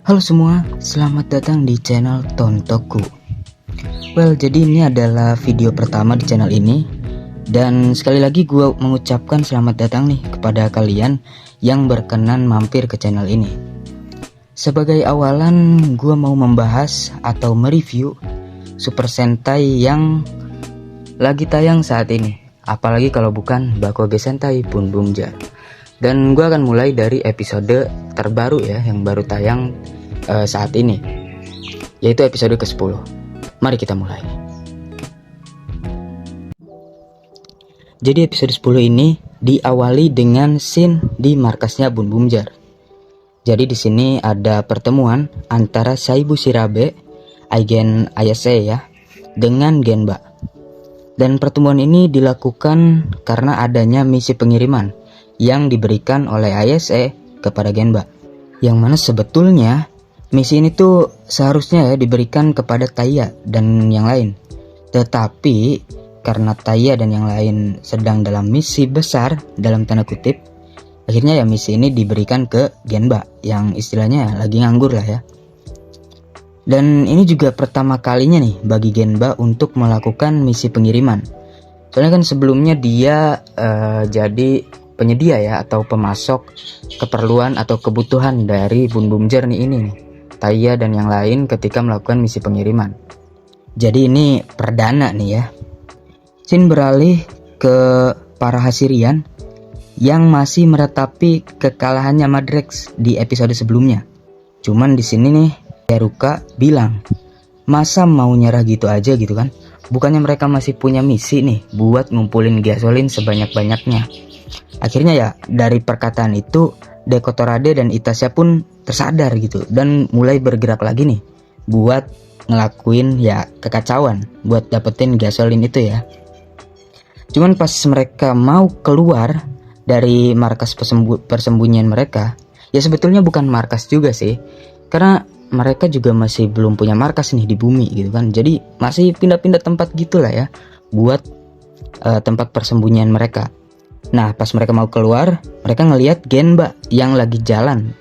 Halo semua, selamat datang di channel Tontoku. Jadi ini adalah video pertama di channel ini. Dan sekali lagi gue mengucapkan selamat datang nih kepada kalian yang berkenan mampir ke channel ini. Sebagai awalan, gue mau membahas atau mereview Super Sentai yang lagi tayang saat ini. Apalagi kalau bukan Bakugo Sentai Bun Bumjar. Dan gue akan mulai dari episode terbaru ya, yang baru tayang saat ini, yaitu episode ke-10. Mari kita mulai. Jadi episode 10 ini diawali dengan scene di markasnya Bun Bumjar. Jadi di sini ada pertemuan antara Saibu Shirabe, Aigen Ayase ya, dengan Genba. Dan pertemuan ini dilakukan karena adanya misi pengiriman yang diberikan oleh Ayase kepada Genba. Yang mana sebetulnya misi ini tuh seharusnya ya diberikan kepada Taiya dan yang lain. Tetapi karena Taiya dan yang lain sedang dalam misi besar dalam tanda kutip, akhirnya ya misi ini diberikan ke Genba yang istilahnya lagi nganggur lah ya. Dan ini juga pertama kalinya nih bagi Genba untuk melakukan misi pengiriman. Soalnya kan sebelumnya dia jadi penyedia ya atau pemasok keperluan atau kebutuhan dari Bun Bumjar nih Taiya dan yang lain ketika melakukan misi pengiriman. Jadi ini perdana nih ya. Scene beralih ke para Hashirian yang masih meratapi kekalahannya Madrex di episode sebelumnya. Cuman di sini nih Teruka bilang, masa mau nyerah gitu aja gitu kan? Bukannya mereka masih punya misi nih buat ngumpulin gasolin sebanyak-banyaknya. Akhirnya ya dari perkataan itu Dekotorade dan Itasha pun tersadar gitu dan mulai bergerak lagi nih buat ngelakuin ya kekacauan buat dapetin gasolin itu ya. Cuman pas mereka mau keluar dari markas persembunyian mereka, ya sebetulnya bukan markas juga sih, karena mereka juga masih belum punya markas nih di bumi gitu kan. Jadi masih pindah-pindah tempat gitulah ya buat tempat persembunyian mereka. Nah pas mereka mau keluar, mereka ngelihat Genba yang lagi jalan,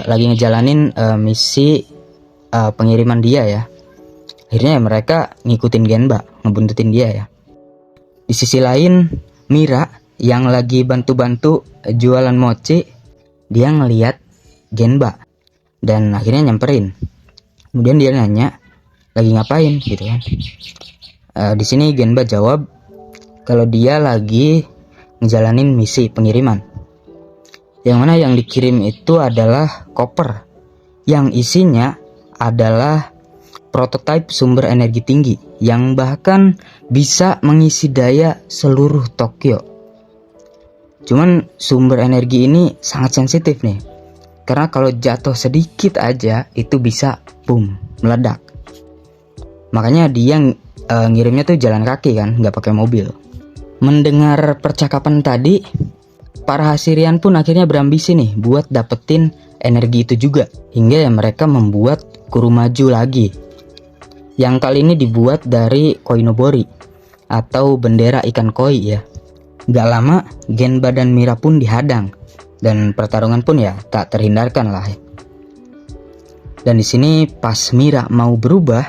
lagi ngejalanin misi pengiriman dia ya. Akhirnya ya mereka ngikutin Genba, ngebuntutin dia ya. Di sisi lain Mira yang lagi bantu-bantu jualan mochi, dia ngelihat Genba dan akhirnya nyamperin. Kemudian dia nanya lagi ngapain gitu kan. Di sini Genba jawab kalau dia lagi ngejalanin misi pengiriman. Yang mana yang dikirim itu adalah koper yang isinya adalah prototipe sumber energi tinggi yang bahkan bisa mengisi daya seluruh Tokyo. Cuman sumber energi ini sangat sensitif nih, karena kalau jatuh sedikit aja itu bisa boom, meledak. Makanya dia ngirimnya tuh jalan kaki kan, nggak pakai mobil. Mendengar percakapan tadi, para Hashirian pun akhirnya berambisi nih buat dapetin energi itu juga. Hingga ya mereka membuat Kurumaju lagi. Yang kali ini dibuat dari koinobori atau bendera ikan koi ya. Gak lama Genba dan Mira pun dihadang dan pertarungan pun ya tak terhindarkan lah. Dan di sini pas Mira mau berubah,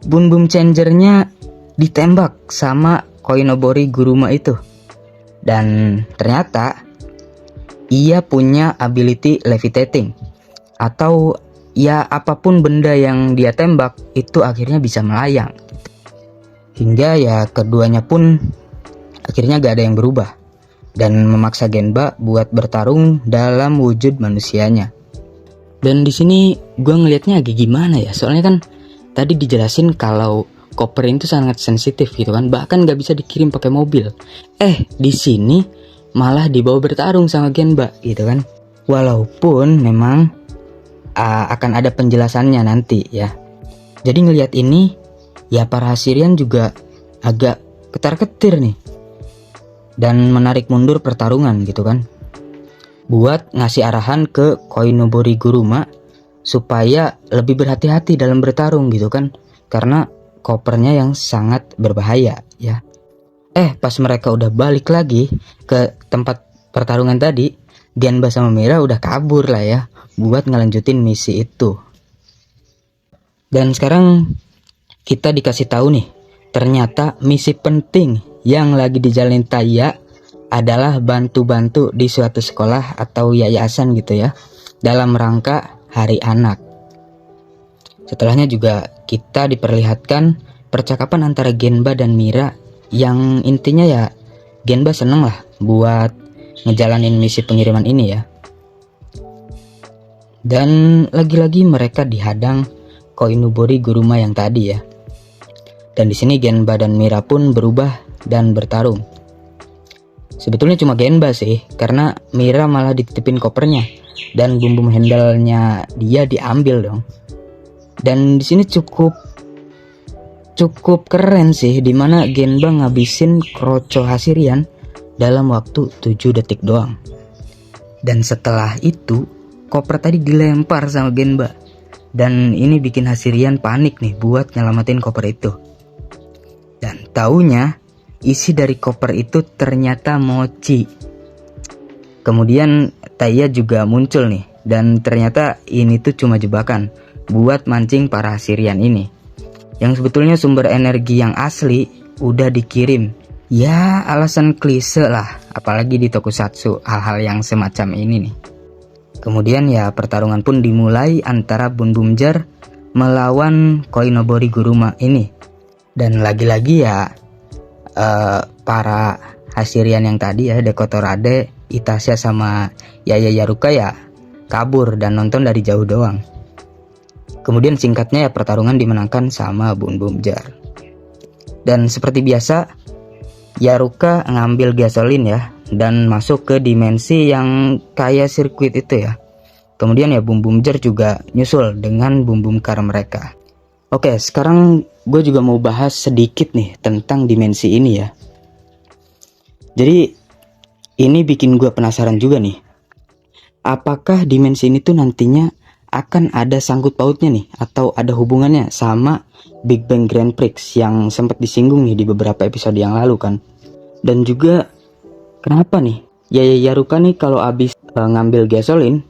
Bun Bum Changernya ditembak sama koinobori Guruma itu. Dan ternyata ia punya ability levitating, atau ya apapun benda yang dia tembak itu akhirnya bisa melayang. Hingga ya keduanya pun akhirnya gak ada yang berubah dan memaksa Genba buat bertarung dalam wujud manusianya. Dan di sini gue ngelihatnya agak gimana ya, soalnya kan tadi dijelasin kalau koper itu sangat sensitif gitu kan, bahkan gak bisa dikirim pakai mobil. Di sini malah dibawa bertarung sama Genba gitu kan. Walaupun memang akan ada penjelasannya nanti ya. Jadi ngelihat ini ya para Hashirian juga agak ketar-ketir nih dan menarik mundur pertarungan gitu kan, buat ngasih arahan ke koinobori Guruma supaya lebih berhati-hati dalam bertarung gitu kan, karena kopernya yang sangat berbahaya ya. Pas mereka udah balik lagi ke tempat pertarungan tadi, Genba sama Mira udah kabur lah ya, buat ngelanjutin misi itu. Dan sekarang kita dikasih tahu nih, ternyata misi penting yang lagi dijalanin Taya adalah bantu-bantu di suatu sekolah atau yayasan gitu ya, dalam rangka Hari Anak. Setelahnya juga kita diperlihatkan percakapan antara Genba dan Mira yang intinya ya Genba seneng lah buat ngejalanin misi pengiriman ini ya. Dan lagi-lagi mereka dihadang Koinobori Guruma yang tadi ya. Dan di sini Genba dan Mira pun berubah dan bertarung. Sebetulnya cuma Genba sih, karena Mira malah dititipin kopernya dan bumbum handle-nya dia diambil dong. Dan di sini cukup keren sih, dimana Genba ngabisin Kroco Hasirian dalam waktu 7 detik doang. Dan setelah itu koper tadi dilempar sama Genba, dan ini bikin Hasirian panik nih buat nyelamatin koper itu. Dan taunya isi dari koper itu ternyata mochi. Kemudian Taya juga muncul nih, dan ternyata ini tuh cuma jebakan buat mancing para Hasirian ini, yang sebetulnya sumber energi yang asli udah dikirim. Ya alasan klise lah, apalagi di tokusatsu hal-hal yang semacam ini nih. Kemudian ya pertarungan pun dimulai antara Bun Bumjar melawan Koinobori Guruma ini. Dan lagi-lagi ya para Hasirian yang tadi ya, Dekotorade, Itasha sama Yaya Yaruka ya kabur dan nonton dari jauh doang. Kemudian singkatnya ya pertarungan dimenangkan sama Bun Bumjar. Dan seperti biasa Yaruka ngambil gasolin ya dan masuk ke dimensi yang kayak sirkuit itu ya. Kemudian ya Bun Bumjar juga nyusul dengan Bum Bum Car mereka. Oke, sekarang gue juga mau bahas sedikit nih tentang dimensi ini ya. Jadi ini bikin gue penasaran juga nih. Apakah dimensi ini tuh nantinya akan ada sangkut pautnya nih, atau ada hubungannya sama Big Bang Grand Prix yang sempat disinggung nih di beberapa episode yang lalu kan. Dan juga kenapa nih Yaya Yaruka nih kalau abis ngambil gasolin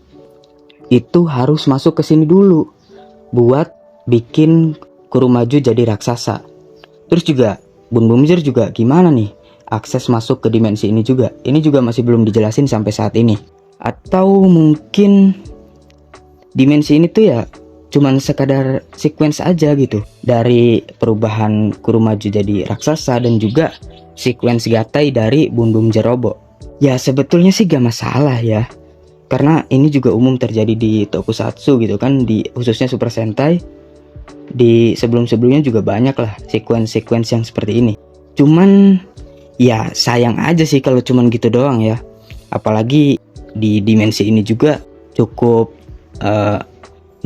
itu harus masuk ke sini dulu buat bikin Kurumaju jadi raksasa. Terus juga Bun Bumjar juga gimana nih akses masuk ke dimensi ini juga? Ini juga masih belum dijelasin sampai saat ini. Atau mungkin dimensi ini tuh ya cuman sekadar sequence aja gitu, dari perubahan Kurumaju jadi raksasa dan juga sequence gatai dari Bun Bumjar Robo. Ya sebetulnya sih gak masalah ya, karena ini juga umum terjadi di tokusatsu gitu kan, di khususnya Super Sentai. Di sebelum-sebelumnya juga banyak lah sequence-sequence yang seperti ini. Cuman ya sayang aja sih kalau cuman gitu doang ya. Apalagi di dimensi ini juga cukup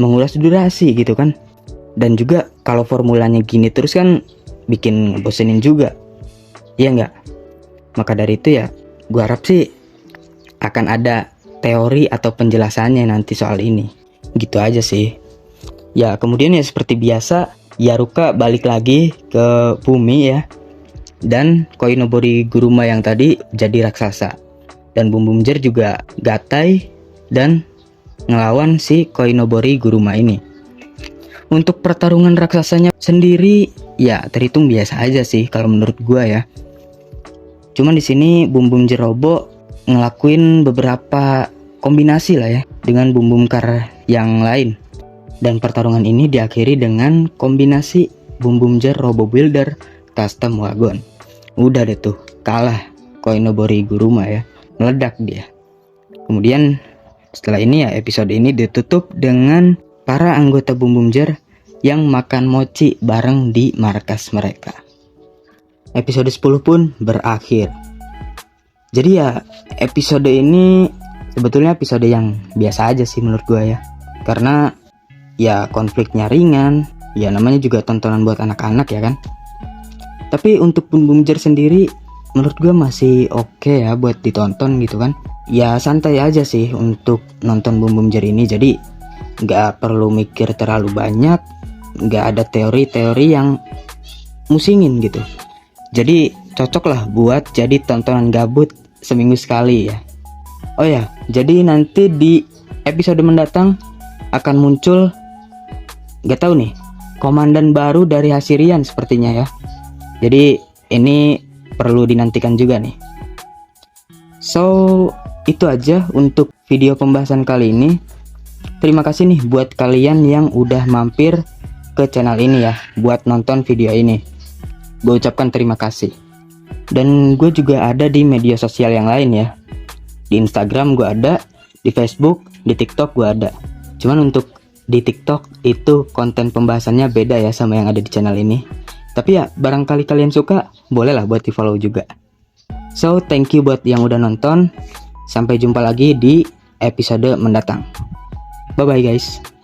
menguras durasi gitu kan. Dan juga kalau formulanya gini terus kan bikin bosenin juga. Iya nggak? Maka dari itu ya gue harap sih akan ada teori atau penjelasannya nanti soal ini. Gitu aja sih. Ya kemudian ya seperti biasa Yaruka balik lagi ke bumi ya, dan Koinobori Guruma yang tadi jadi raksasa, dan Bum Bumjar juga gatai dan ngelawan si Koinobori Guruma ini. Untuk pertarungan raksasanya sendiri ya terhitung biasa aja sih kalau menurut gua ya. Cuman di sini Bum Bumjar Robo ngelakuin beberapa kombinasi lah ya dengan Bum Bum Car yang lain. Dan pertarungan ini diakhiri dengan kombinasi Bum Bumjar Robo Builder Custom Wagon. Udah deh tuh, kalah Koinobori Guruma ya, meledak dia. Kemudian setelah ini ya episode ini ditutup dengan para anggota Bum Bumjar yang makan mochi bareng di markas mereka. Episode 10 pun berakhir. Jadi ya episode ini sebetulnya episode yang biasa aja sih menurut gue ya. Karena ya konfliknya ringan, ya namanya juga tontonan buat anak-anak ya kan. Tapi untuk Bun Bumjar sendiri menurut gue masih oke ya buat ditonton gitu kan. Ya santai aja sih untuk nonton Bum Bumjar ini, jadi gak perlu mikir terlalu banyak, gak ada teori-teori yang musingin gitu. Jadi cocok lah buat jadi tontonan gabut seminggu sekali ya. Oh ya, jadi nanti di episode mendatang akan muncul, gak tahu nih, komandan baru dari Hasirian sepertinya ya. Jadi ini perlu dinantikan juga nih. So, itu aja untuk video pembahasan kali ini. Terima kasih nih buat kalian yang udah mampir ke channel ini ya, buat nonton video ini. Gue ucapkan terima kasih. Dan gue juga ada di media sosial yang lain ya. Di Instagram gue ada, di Facebook, di TikTok gue ada. Cuman untuk di TikTok itu konten pembahasannya beda ya sama yang ada di channel ini. Tapi ya barangkali kalian suka, bolehlah buat di follow juga. So thank you buat yang udah nonton. Sampai jumpa lagi di episode mendatang. Bye bye guys.